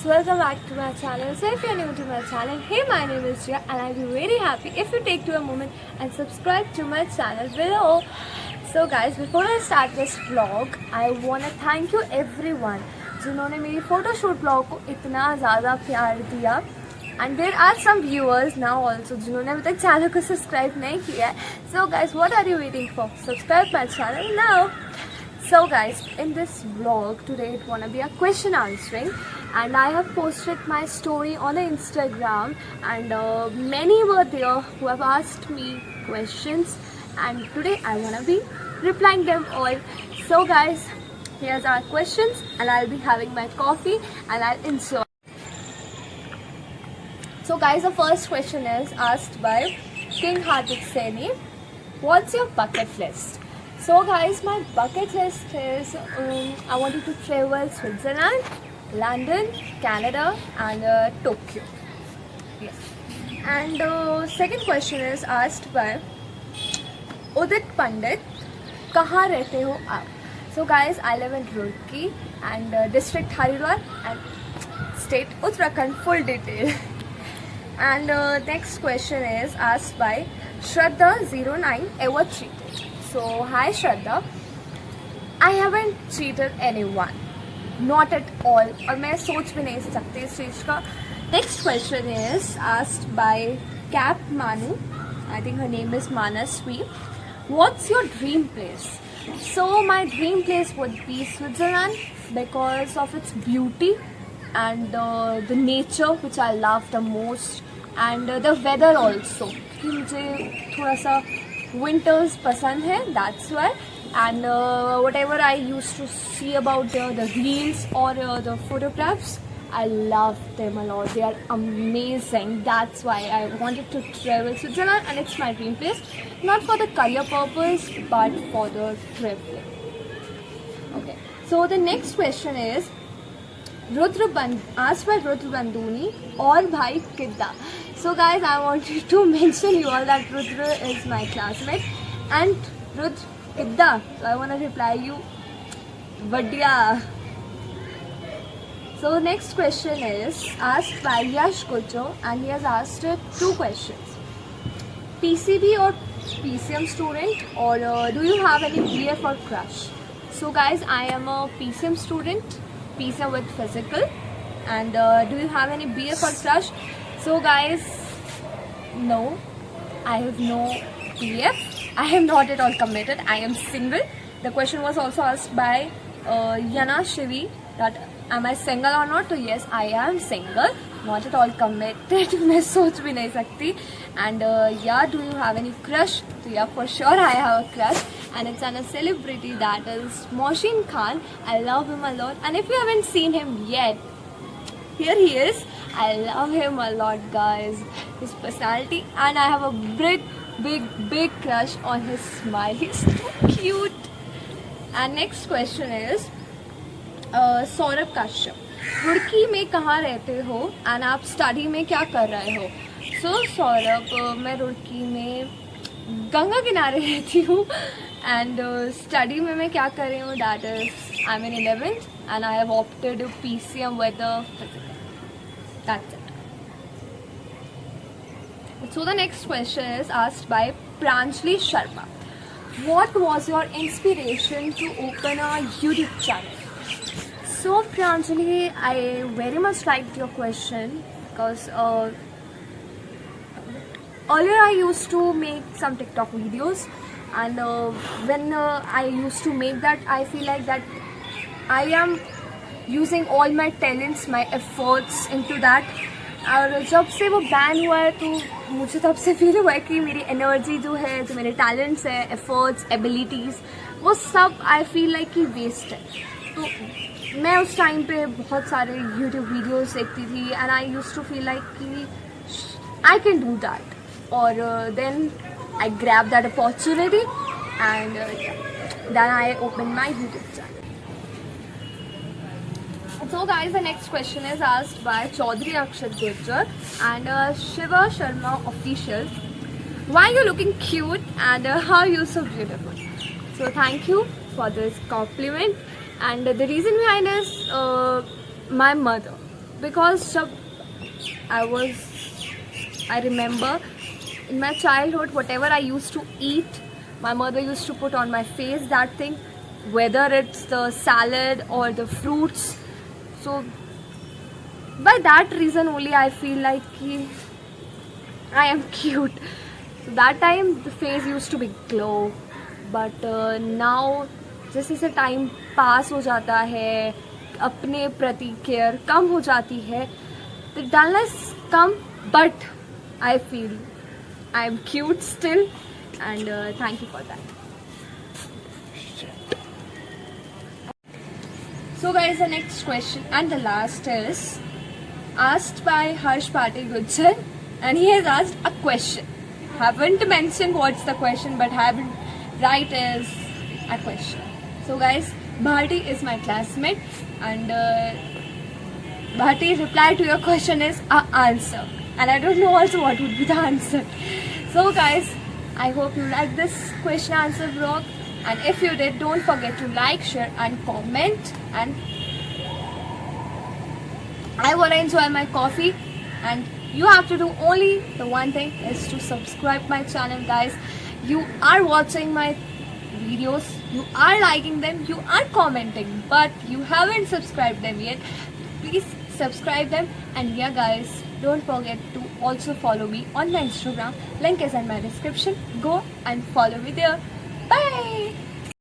welcome back to my channel. So if you're new to my channel, hey, my name is Jia and I'll be very happy if you take a moment and subscribe to my channel below. So guys, before I start this vlog, I want to thank you everyone जिन्होंने मेरी photoshoot vlog को इतना ज़्यादा प्यार दिया. And there are some viewers now also जिन्होंने अभी तक चैनल को सब्सक्राइब नहीं किया है. So guys, what are you waiting for? Subscribe my channel now. So guys, in this vlog today it wanna be a question answering, and I have posted my story on Instagram, and many were there who have asked me questions, and today I wanna be replying them all. So guys, here's our questions, and I'll be having my coffee and I'll enjoy. So guys, the first question is asked by King Hardik Saini. What's your bucket list? So guys, my bucket list is I wanted to travel Switzerland, London, Canada and Tokyo. Yes. And second question is asked by Udit Pandit. कहाँ रहते हो आप? So guys, I live in Roorkee and district Haridwar and state Uttarakhand, full detail. And next question is asked by Shraddha09. Ever cheated? So hi Shraddha, I haven't cheated anyone, not at all, और मैं सोच भी नहीं सकती इस चीज़ का. Next question is asked by Cap Manu. I think her name is Manaswi. What's your dream place? So my dream place would be Switzerland because of its beauty and the nature which I love the most, and the weather also. क्योंकि मुझे थोड़ा सा winters पसंद है, that's why. And whatever I used to see about the reels or the photographs, I love them a lot. They are amazing. That's why I wanted to travel Switzerland, and it's my dream place, not for the career purpose but for the trip. Okay, so the next question is asked by Rudra Banduni और भाई किद्दा. So guys, I wanted to mention you all that Rudra is my classmate and Rudra किद्दा. So I want to reply you बढ़िया. So next question is asked by Yash Gujo, and he has asked two questions. PCB or PCM student, or do you have any BF or crush? So guys, I am a PCM student, PCM with physical, and do you have any BF or crush? So guys, no, I have no BF. I am not at all committed. I am single. The question was also asked by Yana Shivi that am I single or not? So yes, I am single, not at all committed. मैं सोच भी नहीं सकती. And yeah, do you have any crush? So yeah, for sure I have a crush, and it's on a celebrity that is Mohsin Khan. I love him a lot, and if you haven't seen him yet, here he is. I love him a lot, guys. His personality, and I have a big crush on his smile. He's so cute. And next question is Saurabh Kashyap. Roorkee में कहाँ रहते हो and आप study में क्या कर रहे हो? सो सौरभ, मैं रुड़की में गंगा किनारे रहती हूँ, एंड स्टडी में मैं क्या कर रही हूँ, that is I am in 11th and I have opted PCM with physical. That's it. So the next question is asked by Pranjali Sharma. What was your inspiration to open a YouTube channel? So Pranjali, I very much liked your question because earlier I used to make some TikTok videos, and when I used to make that, I feel like that I am using all my talents, my efforts into that. और जब से वो ban हुआ है तो मुझे तब से फील हुआ है कि मेरी एनर्जी जो है, जो मेरे टैलेंट्स है, एफर्ट्स, एबिलिटीज़, वो सब आई फील लाइक कि वेस्ट है. तो मैं उस टाइम पे बहुत सारे यूट्यूब वीडियोस देखती थी, and I used to feel like कि आई कैन डू दैट, और then I grab that opportunity, and then I open my YouTube channel. So guys, the next question is asked by Chaudhary Akshat Gurjar and Shiva Sharma Official. Why are you looking cute, and how are you so beautiful? So thank you for this compliment, and the reason behind is my mother. because जब I remember in my childhood, whatever I used to eat, my mother used to put on my face that thing, whether it's the salad or the fruits. So by that reason only I feel like I am cute. So that time the face used to be glow, but now जैसे जैसे time pass हो जाता है, अपने प्रति care cum हो जाती है, the dullness come, but I feel I am cute still, and thank you for that. So guys, the next question and the last is asked by Harsh Patil Gujjar, and he has asked a question. Haven't mentioned what's the question, but haven't right is a question. So guys, Bharti is my classmate, and Bharti reply to your question is a answer, and I don't know also what would be the answer. So guys, I hope you like this question answer vlog, and if you did, don't forget to like, share and comment. And I want to enjoy my coffee, and you have to do only the one thing is to subscribe my channel guys. You are watching my videos, you are liking them, you are commenting, but you haven't subscribed them yet. Please subscribe them, and yeah guys, don't forget to also follow me on my Instagram. Link is in my description. Go and follow me there. Bye.